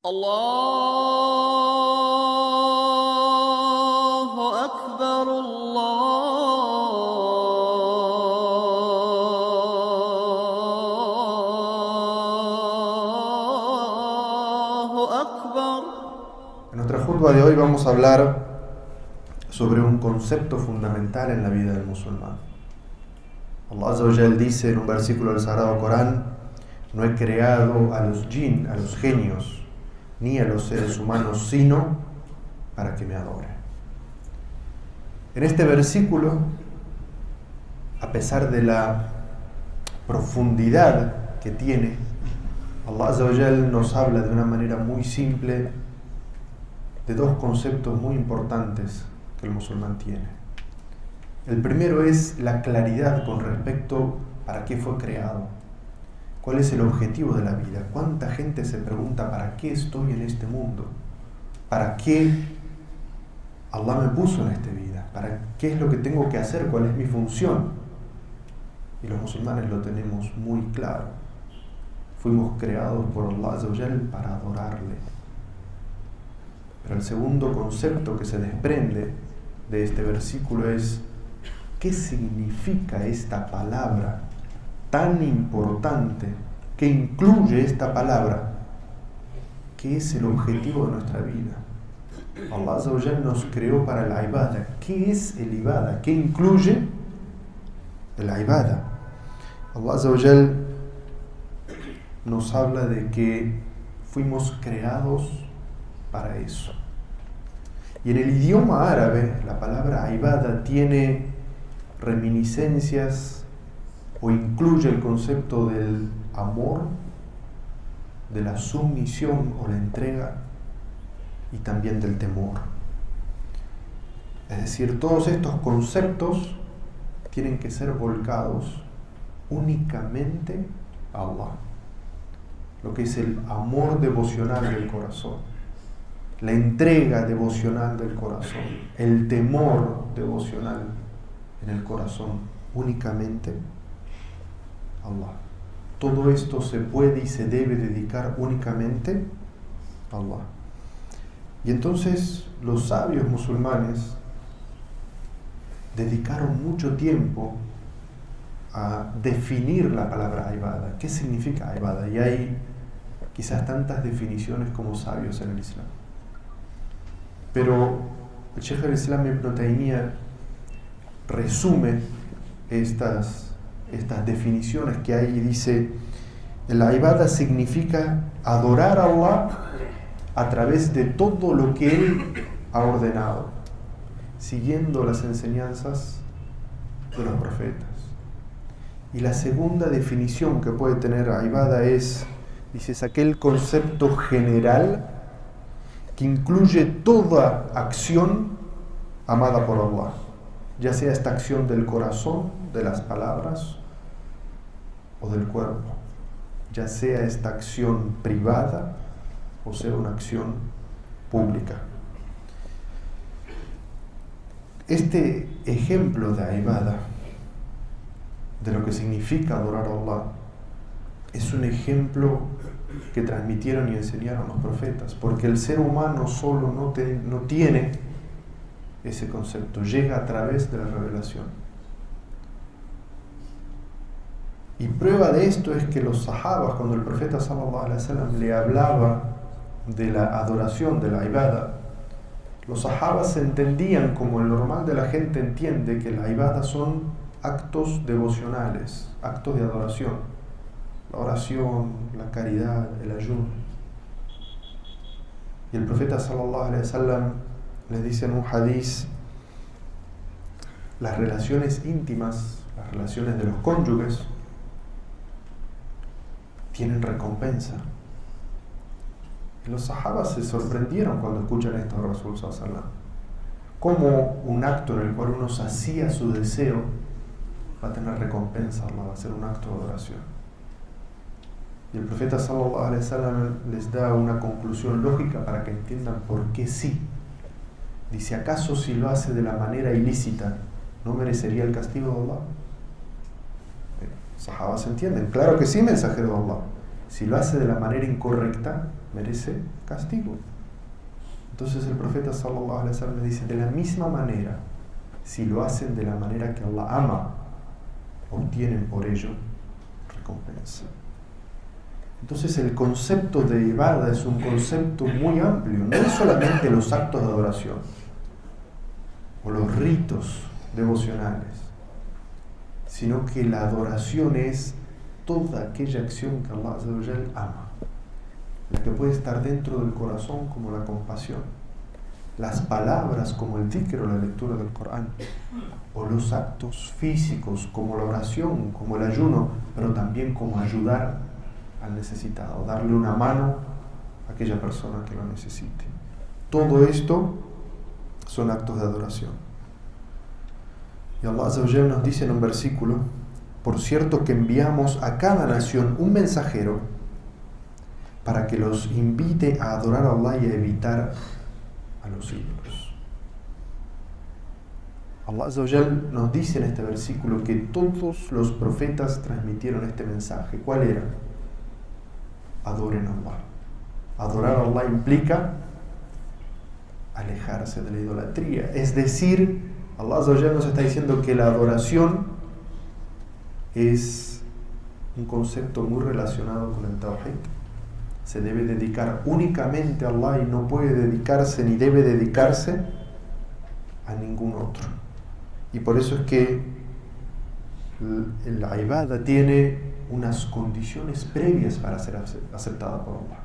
الله أكبر الله أكبر. En nuestra jutba de hoy vamos a hablar sobre un concepto fundamental en la vida del musulmán. Allah Azza wa Jal dice en un versículo del Sagrado Corán: no he creado a los jinn, a los genios, ni a los seres humanos, sino para que me adoren. En este versículo, a pesar de la profundidad que tiene, Allah Azza wa Jal nos habla de una manera muy simple de dos conceptos muy importantes que el musulmán tiene. El primero es la claridad con respecto a para qué fue creado, cuál es el objetivo de la vida. ¿Cuánta gente se pregunta para qué estoy en este mundo? ¿Para qué Allah me puso en esta vida? ¿Para qué es lo que tengo que hacer? ¿Cuál es mi función? Y los musulmanes lo tenemos muy claro. Fuimos creados por Allah Azza wa Jal para adorarle. Pero el segundo concepto que se desprende de este versículo es: ¿qué significa esta palabra tan importante? ¿Qué incluye esta palabra? ¿Qué es el objetivo de nuestra vida? Allah Azza wa Jal nos creó para la ibada. ¿Qué es el ibada? ¿Qué incluye la ibada? Allah Azza wa Jal nos habla de que fuimos creados para eso. Y en el idioma árabe, la palabra ibada tiene reminiscencias o incluye el concepto del amor, de la sumisión o la entrega, y también del temor. Es decir, todos estos conceptos tienen que ser volcados únicamente a Allah. Lo que es el amor devocional del corazón, la entrega devocional del corazón, el temor devocional en el corazón, únicamente a Allah. Todo esto se puede y se debe dedicar únicamente a Allah. Y entonces los sabios musulmanes dedicaron mucho tiempo a definir la palabra ibada. ¿Qué significa ibada? Y hay quizás tantas definiciones como sabios en el Islam. Pero el Sheikh al-Islam Ibn Taymiyyah resume estas definiciones que hay y dice: la ibada significa adorar a Allah a través de todo lo que Él ha ordenado, siguiendo las enseñanzas de los profetas. Y la segunda definición que puede tener ibada es aquel concepto general que incluye toda acción amada por Allah, ya sea esta acción del corazón, de las palabras o del cuerpo, ya sea esta acción privada o sea una acción pública. Este ejemplo de ibada, de lo que significa adorar a Allah, es un ejemplo que transmitieron y enseñaron los profetas, porque el ser humano solo no tiene ese concepto, llega a través de la revelación. Y prueba de esto es que los sahabas, cuando el profeta sallallahu alaihi wasallam le hablaba de la adoración, de la ibada, los sahabas entendían como el normal de la gente entiende, que la ibada son actos devocionales, actos de adoración, la oración, la caridad, el ayuno. Y el profeta sallallahu alaihi wasallam les dice en un hadiz: las relaciones íntimas, las relaciones de los cónyuges, tienen recompensa. Y los sahabas se sorprendieron cuando escuchan esto de Rasul sallallahu alaihi wasallam. Como un acto en el cual uno sacía su deseo va a tener recompensa, va a ser un acto de adoración. Y el profeta sallallahu alaihi wasallam les da una conclusión lógica para que entiendan por qué sí. Dice: ¿acaso si lo hace de la manera ilícita no merecería el castigo de Allah? Los sahabas entienden: claro que sí, mensajero de Allah. Si lo hace de la manera incorrecta, merece castigo. Entonces el profeta sallallahu alaihi wasallam le dice, de la misma manera, si lo hacen de la manera que Allah ama, obtienen por ello recompensa. Entonces el concepto de ibadah es un concepto muy amplio, no es solamente los actos de adoración o los ritos devocionales, sino que la adoración es toda aquella acción que Allah Azza wa Jal ama, la que puede estar dentro del corazón como la compasión, las palabras como el dhikr o la lectura del Corán, o los actos físicos como la oración, como el ayuno, pero también como ayudar al necesitado, darle una mano a aquella persona que lo necesite. Todo esto son actos de adoración. Y Allah Azza wa Jal nos dice en un versículo, por cierto que enviamos a cada nación un mensajero para que los invite a adorar a Allah y a evitar a los ídolos. Allah Azza wa Jal nos dice en este versículo que todos los profetas transmitieron este mensaje. ¿Cuál era? Adoren a Allah. Adorar a Allah implica alejarse de la idolatría. Es decir, Allah Azza wa Jal nos está diciendo que la adoración es un concepto muy relacionado con el Tawhid. Se debe dedicar únicamente a Allah y no puede dedicarse ni debe dedicarse a ningún otro. Y por eso es que la ibadah tiene unas condiciones previas para ser aceptada por Allah.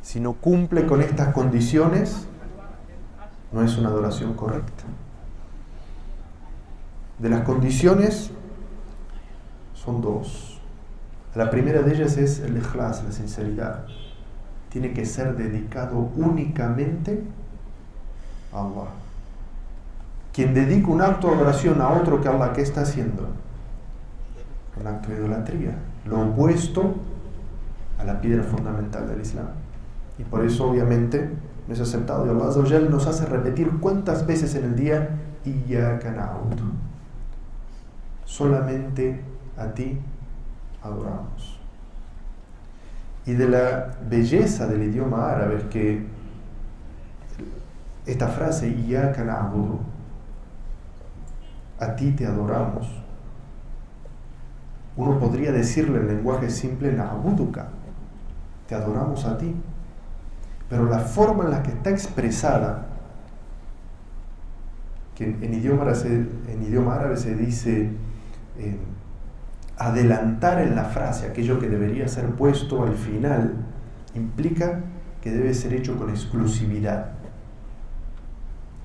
Si no cumple con estas condiciones, no es una adoración correcta. De las condiciones son dos. La primera de ellas es el ikhlas, la sinceridad. Tiene que ser dedicado únicamente a Allah. Quien dedica un acto de adoración a otro que Allah, ¿qué está haciendo? Un acto de idolatría, lo opuesto a la piedra fundamental del Islam. Y por eso obviamente no es aceptado. Y Allah Azza wa Jal nos hace repetir cuántas veces en el día, Iyyaka na'budu, solamente a ti adoramos. Y de la belleza del idioma árabe es que esta frase, Iyyaka na'budu, a ti te adoramos, uno podría decirle en lenguaje simple, na'buduka, te adoramos a ti. Pero la forma en la que está expresada, que en idioma árabe se dice adelantar en la frase aquello que debería ser puesto al final, implica que debe ser hecho con exclusividad.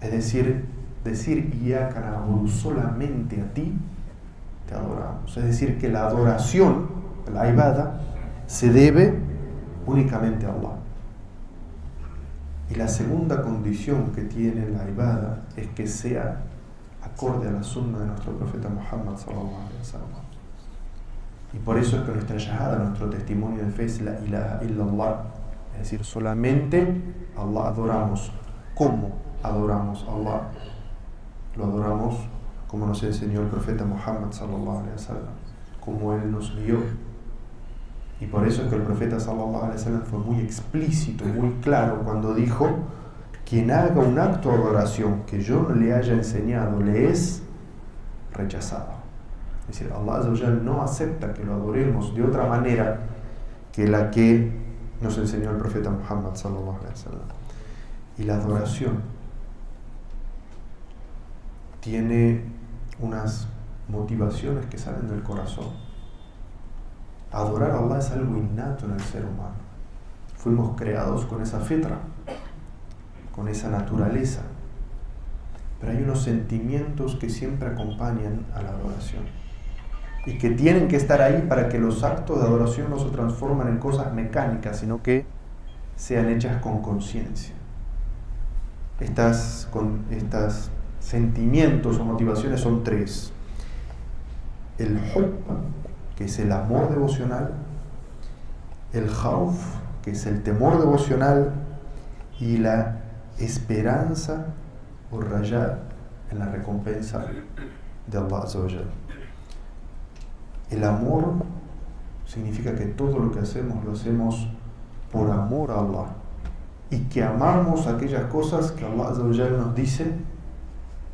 Es decir Iyyaka na'budu, solamente a ti te adoramos. Es decir, que la adoración, la ibadah, se debe únicamente a Allah. Y la segunda condición que tiene la ibadah es que sea acorde a la sunna de nuestro profeta Muhammad sallallahu alaihi wasallam. Y por eso es que nuestra shahada, nuestro testimonio de fe es la ilaha illallah, es decir, solamente Allah adoramos. ¿Cómo adoramos a Allah? Lo adoramos como nos enseñó el profeta Muhammad sallallahu alaihi wasallam, como él nos guió. Y por eso es que el profeta sallallahu alaihi wasallam fue muy explícito, muy claro cuando dijo: quien haga un acto de adoración que yo no le haya enseñado le es rechazado. Es decir, Allah Azza wa Jal no acepta que lo adoremos de otra manera que la que nos enseñó el profeta Muhammad sallallahu alaihi wasallam. Y la adoración tiene unas motivaciones que salen del corazón. Adorar a Allah es algo innato en el ser humano. Fuimos creados con esa fitra, con esa naturaleza. Pero hay unos sentimientos que siempre acompañan a la adoración y que tienen que estar ahí para que los actos de adoración no se transformen en cosas mecánicas, sino que sean hechas con conciencia. Estas sentimientos o motivaciones son tres: el hubb, que es el amor devocional; el khawf, que es el temor devocional; y la esperanza o rajá en la recompensa de Allah Azza wa Jal. El amor significa que todo lo que hacemos lo hacemos por amor a Allah, y que amamos aquellas cosas que Allah Azza wa Jalla nos dice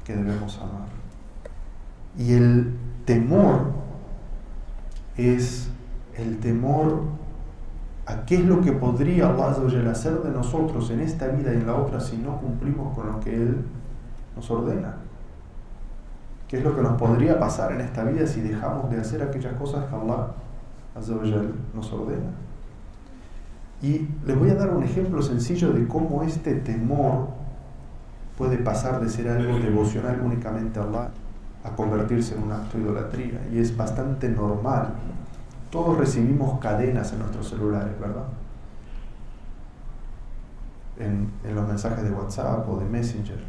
que debemos amar. Y el temor es el temor a qué es lo que podría Allah Azza wa Jalla hacer de nosotros en esta vida y en la otra si no cumplimos con lo que Él nos ordena. ¿Qué es lo que nos podría pasar en esta vida si dejamos de hacer aquellas cosas que Allah Azza wa Jalla nos ordena? Y les voy a dar un ejemplo sencillo de cómo este temor puede pasar de ser algo devocional únicamente a Allah a convertirse en un acto de idolatría. Y es bastante normal. Todos recibimos cadenas en nuestros celulares, ¿verdad? En los mensajes de WhatsApp o de Messenger.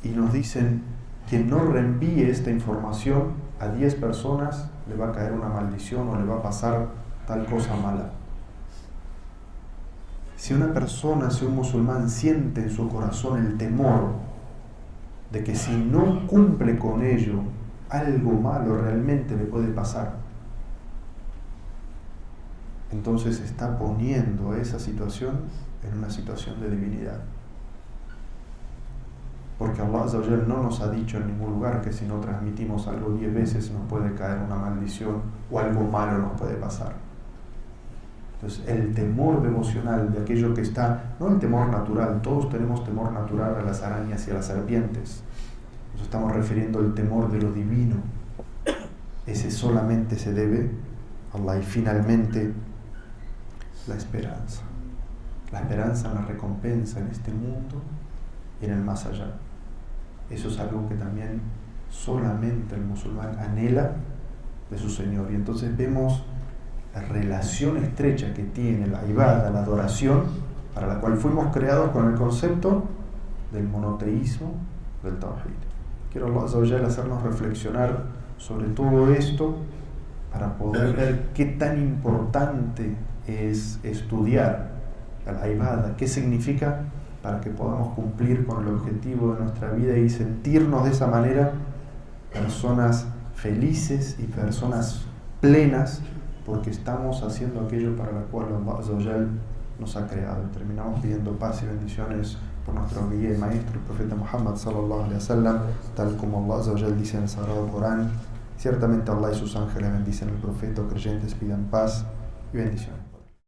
Y nos dicen: quien no reenvíe esta información a 10 personas le va a caer una maldición o le va a pasar tal cosa mala. Si una persona, si un musulmán siente en su corazón el temor de que si no cumple con ello, algo malo realmente le puede pasar, entonces está poniendo esa situación en una situación de divinidad. Porque Allah Azza wa Jalla no nos ha dicho en ningún lugar que si no transmitimos algo 10 veces nos puede caer una maldición o algo malo nos puede pasar. Entonces, el temor devocional de aquello que está, no el temor natural, todos tenemos temor natural a las arañas y a las serpientes. Nos estamos refiriendo al temor de lo divino. Ese solamente se debe a Allah. Y finalmente, la esperanza. La esperanza en la recompensa en este mundo y en el más allá. Eso es algo que también solamente el musulmán anhela de su Señor. Y entonces vemos la relación estrecha que tiene la ibada, la adoración, para la cual fuimos creados con el concepto del monoteísmo, del tawhid. Quiero Allah Azza wa Jalla hacernos reflexionar sobre todo esto para poder ver qué tan importante es estudiar la ibada, qué significa, para que podamos cumplir con el objetivo de nuestra vida y sentirnos de esa manera personas felices y personas plenas, porque estamos haciendo aquello para lo cual Allah Azza wa Jalla nos ha creado. Y terminamos pidiendo paz y bendiciones por nuestro guía y maestro, el profeta Muhammad sallallahu alaihi wasallam, tal como Allah Azza wa Jalla dice en el Sagrado Corán: ciertamente Allah y sus ángeles bendicen al profeta, creyentes pidan paz y bendiciones.